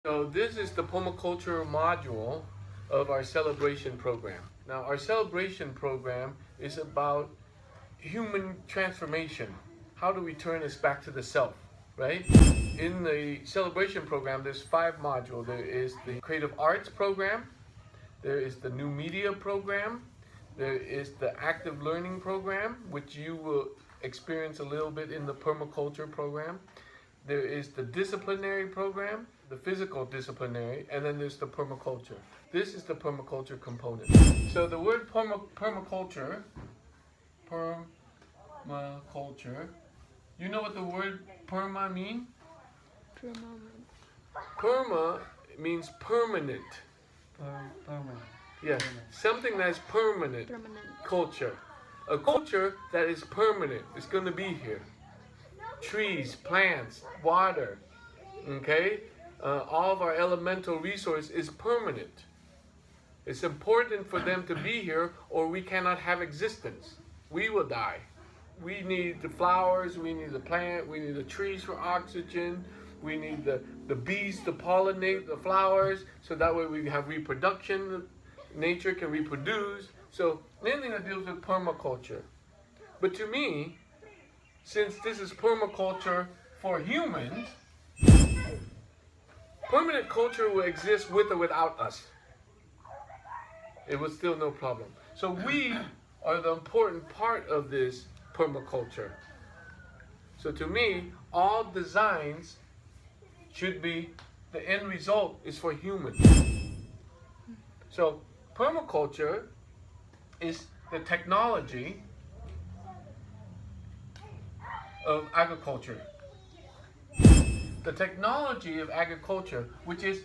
So this is the permaculture module of our celebration program. Now our celebration program is about human transformation. How do we turn us back to the self, right? In the celebration program, there's 5 modules. There is the creative arts program, there is the new media program, there is the active learning program, which you will experience a little bit in the permaculture program. There is the disciplinary program, the physical disciplinary, and then there's the permaculture. This is the permaculture component. So the word permaculture, you know what the word perma means? Perma means permanent. Permanent. Yes, something that's permanent. Culture. A culture that is permanent. It's going to be here. Trees, plants, water, okay? All of our elemental resource is permanent. It's important for them to be here or we cannot have existence. We will die. We need the flowers, we need the plant, we need the trees for oxygen, we need the bees to pollinate the flowers, so that way we have reproduction, nature can reproduce. So anything that deals with permaculture. But to me, since this is permaculture for humans, permanent culture will exist with or without us. It was still no problem. So we are the important part of this permaculture. So to me, all designs should be, the end result is for humans. So permaculture is the technology of agriculture. The technology of agriculture, which is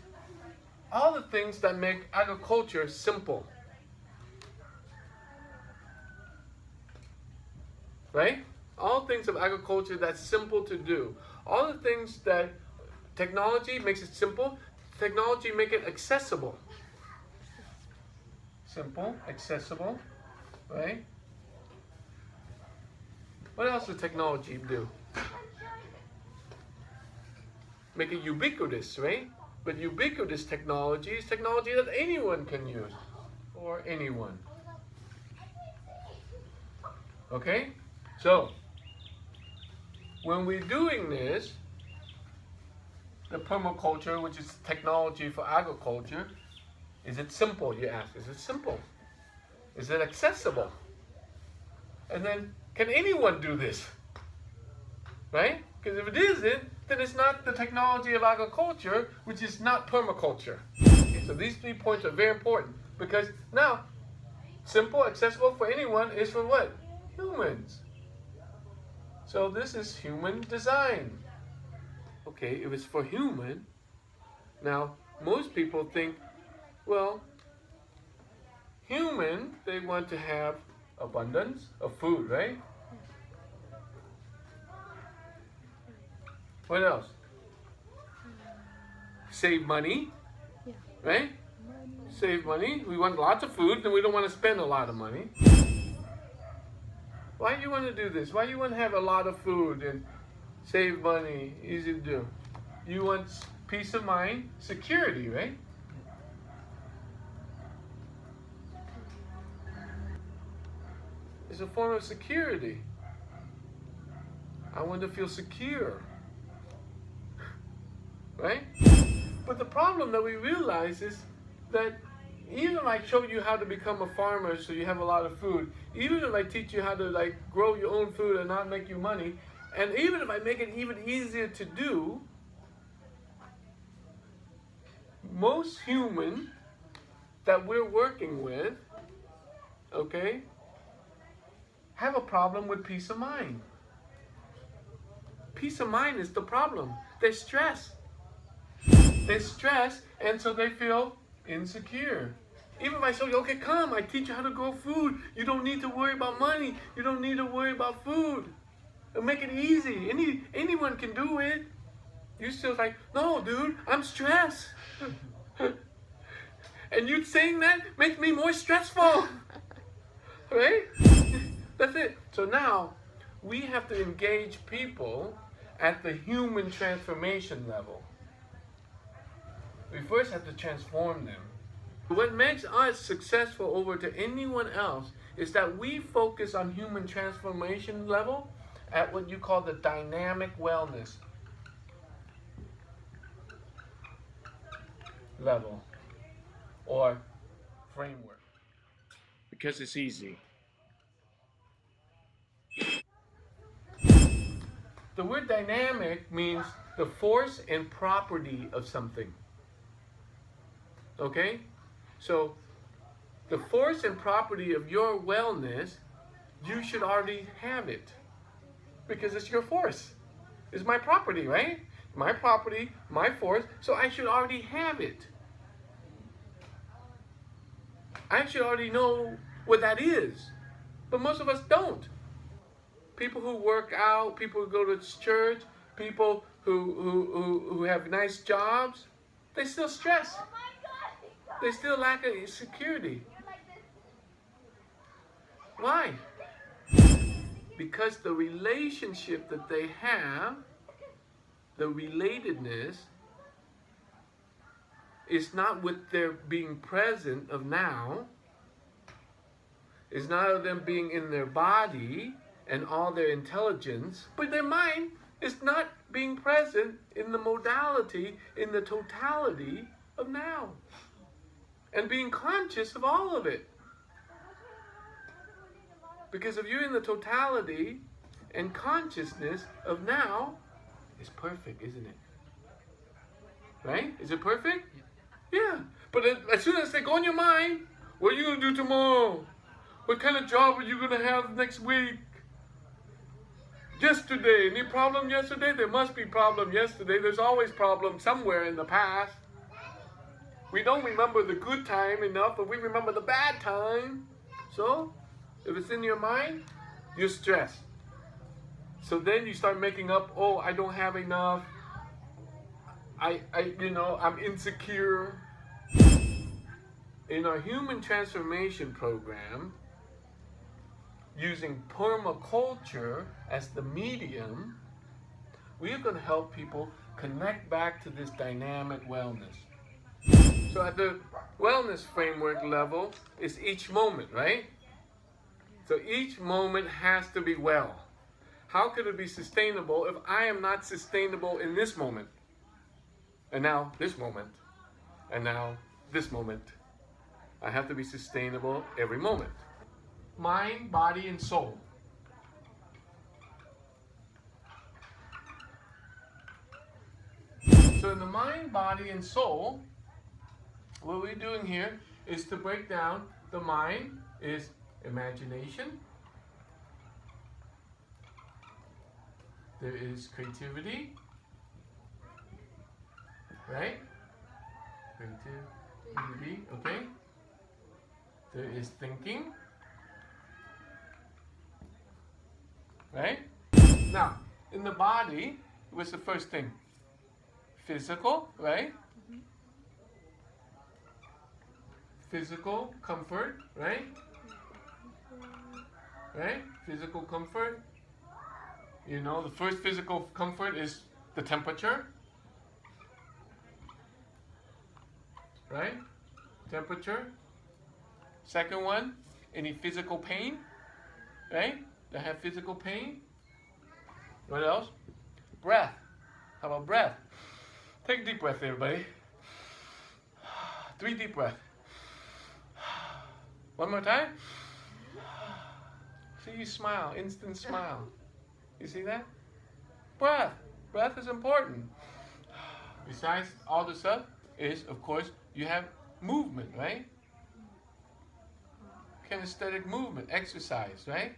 all the things that make agriculture simple. Right? All things of agriculture that's simple to do. All the things that technology makes it simple, technology make it accessible. Simple, accessible, right? What else does technology do? Make it ubiquitous, right? But ubiquitous technology is technology that anyone can use, or anyone. Okay? So, when we're doing this, the permaculture, which is technology for agriculture, is it simple, you ask? Is it simple? Is it accessible? And then, can anyone do this? Right? Because if it isn't, then it's not the technology of agriculture, which is not permaculture. Okay, so these 3 points are very important, because now, simple, accessible for anyone is for what? Humans. So this is human design. Okay, if it's for human, now most people think, well, human, they want to have abundance of food, right? What else? Save money, right? Save money. We want lots of food, and we don't want to spend a lot of money. Why do you want to do this? Why do you want to have a lot of food and save money? Easy to do. You want peace of mind, security, right? It's a form of security. I want to feel secure. Right? But the problem that we realize is that even if I show you how to become a farmer so you have a lot of food, even if I teach you how to grow your own food and not make you money, and even if I make it even easier to do, most humans that we're working with, okay, have a problem with peace of mind. Peace of mind is the problem. They're stressed. They're stressed, and so they feel insecure. Even if I show you, okay, come, I teach you how to grow food. You don't need to worry about money. You don't need to worry about food. It'll make it easy. Anyone can do it. You're still like, no, dude, I'm stressed. And you saying that makes me more stressful. Right? That's it. So now, we have to engage people at the human transformation level. We first have to transform them. What makes us successful over to anyone else is that we focus on human transformation level at what you call the dynamic wellness level or framework. Because it's easy. The word dynamic means the force and property of something. Okay? So, the force and property of your wellness, you should already have it. Because it's your force. It's my property, right? My property, my force, so I should already have it. I should already know what that is. But most of us don't. People who work out, people who go to church, people who have nice jobs, they still stress. They still lack of security. Why? Because the relationship that they have, the relatedness, is not with their being present of now. It's not of them being in their body and all their intelligence, but their mind is not being present in the modality, in the totality of now. And being conscious of all of it. Because if you're in the totality and consciousness of now, it's perfect, isn't it? Right? Is it perfect? Yeah. But as soon as they go in your mind, what are you going to do tomorrow? What kind of job are you going to have next week? Yesterday, any problem yesterday? There must be problem yesterday. There's always problem somewhere in the past. We don't remember the good time enough, but we remember the bad time. So, if it's in your mind, you're stressed. So then you start making up, oh, I don't have enough. I'm insecure. In our human transformation program, using permaculture as the medium, we are going to help people connect back to this dynamic wellness. So at the wellness framework level, it's each moment, right? So each moment has to be well. How could it be sustainable if I am not sustainable in this moment? And now this moment. And now this moment. I have to be sustainable every moment. Mind, body, and soul. So in the mind, body, and soul, what we're doing here is to break down the mind is imagination. There is creativity. Right? Creativity, okay? There is thinking. Right? Now, in the body, what's the first thing? Physical, right? Physical comfort, right? Right? Physical comfort. You know, the first physical comfort is the temperature. Right? Temperature. Second one, any physical pain. Right? That have physical pain. What else? Breath. How about breath? Take a deep breath, everybody. 3 deep breaths. One more time. See, you smile, instant smile. You see that? Breath. Breath is important. Besides all the stuff is, of course, you have movement, right? Kinesthetic movement, exercise, right?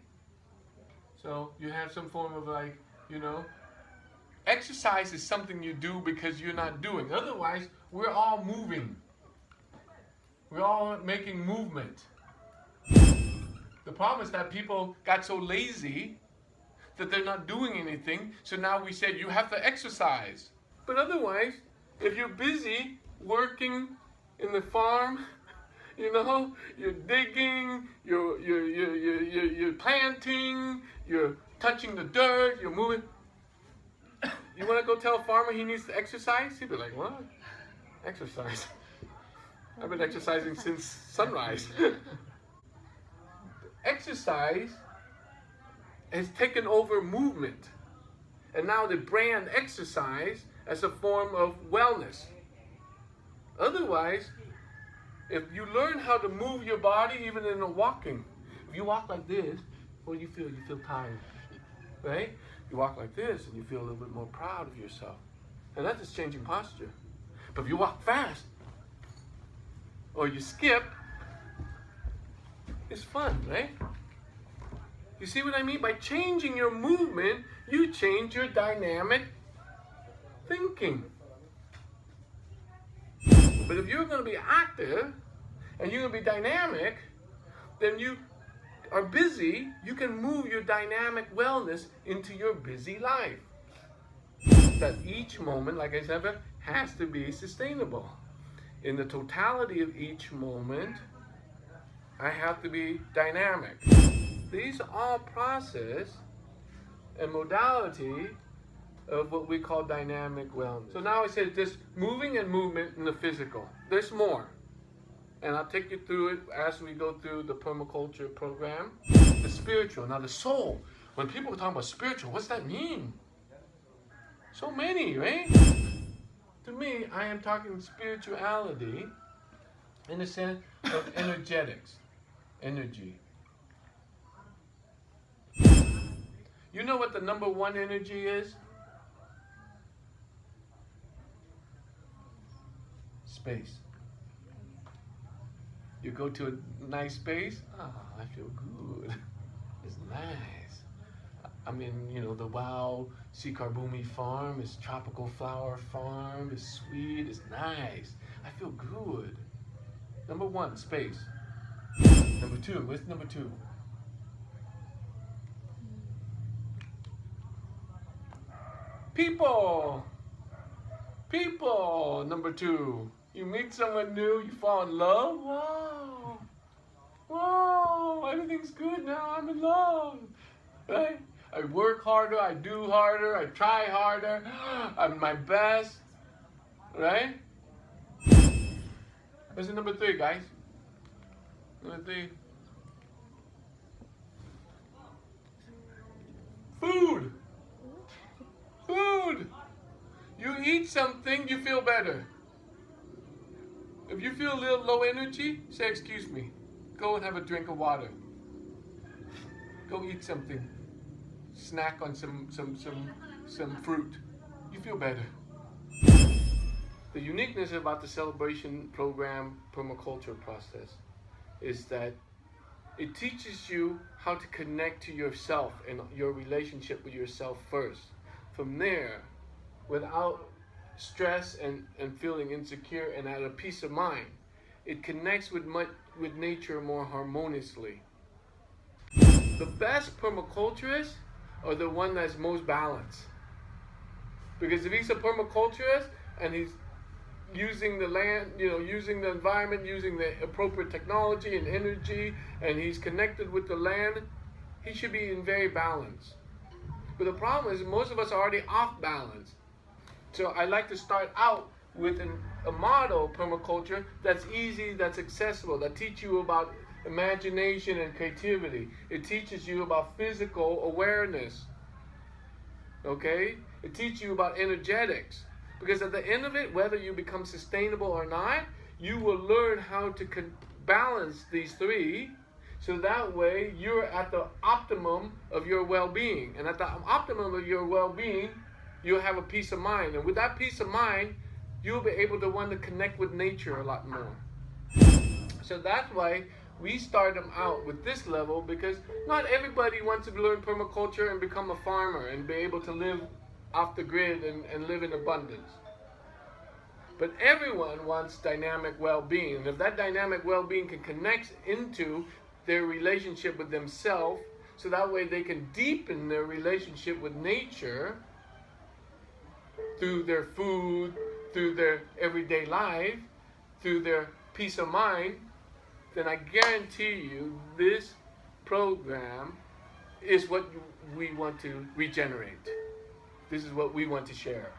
So you have some form of exercise is something you do because you're not doing. Otherwise, we're all moving. We're all making movement. The problem is that people got so lazy that they're not doing anything. So now we said you have to exercise. But otherwise, if you're busy working in the farm, you're digging, you're planting, you're touching the dirt, you're moving. You want to go tell a farmer he needs to exercise? He'd be like, what? Exercise. I've been exercising since sunrise. Exercise has taken over movement. And now they brand exercise as a form of wellness. Otherwise, if you learn how to move your body, even in a walking, if you walk like this, what do you feel? You feel tired, right? You walk like this and you feel a little bit more proud of yourself. And that's just changing posture. But if you walk fast, or you skip, it's fun, right? You see what I mean? By changing your movement, you change your dynamic thinking. But if you're going to be active and you're going to be dynamic, then you are busy, you can move your dynamic wellness into your busy life. That each moment, like I said, has to be sustainable. In the totality of each moment, I have to be dynamic. These are all process and modality of what we call dynamic wellness. So now I said this moving and movement in the physical. There's more. And I'll take you through it as we go through the permaculture program. The spiritual. Now the soul. When people are talking about spiritual, what's that mean? So many, right? To me, I am talking spirituality in the sense of energetics. Energy. You know what the number one energy is? Space. You go to a nice space, I feel good. It's nice. I mean, you know, the WOW Sekar Bumi farm is tropical flower farm, it's sweet, it's nice. I feel good. Number one, space. Number two, what's number two? People. People, number two. You meet someone new, you fall in love. Wow. Wow, everything's good now, I'm in love. Right? I work harder, I do harder, I try harder, I'm my best. Right? What's the number three, guys? Number three. Food. Food. You eat something, you feel better. If you feel a little low energy, say, excuse me. Go and have a drink of water. Go eat something. Snack on some fruit. You feel better. The uniqueness about the celebration program permaculture process is that it teaches you how to connect to yourself and your relationship with yourself first. From there, without stress and feeling insecure and at a peace of mind, it connects with nature more harmoniously. The best permaculturists are the one that's most balanced. Because if he's a permaculturist and he's using the land, using the environment, using the appropriate technology and energy, and he's connected with the land, he should be in very balance. But the problem is most of us are already off balance. So I like to start out with a model permaculture that's easy, that's accessible, that teaches you about imagination and creativity. It teaches you about physical awareness. Okay? It teaches you about energetics. Because at the end of it, whether you become sustainable or not, you will learn how to balance these three, so that way you're at the optimum of your well-being. And at the optimum of your well-being, you'll have a peace of mind. And with that peace of mind, you'll be able to want to connect with nature a lot more. So that's why we start them out with this level, because not everybody wants to learn permaculture and become a farmer and be able to live off the grid and live in abundance. But everyone wants dynamic well-being. And if that dynamic well-being can connect into their relationship with themselves, so that way they can deepen their relationship with nature through their food, through their everyday life, through their peace of mind, then I guarantee you this program is what we want to regenerate. This is what we want to share.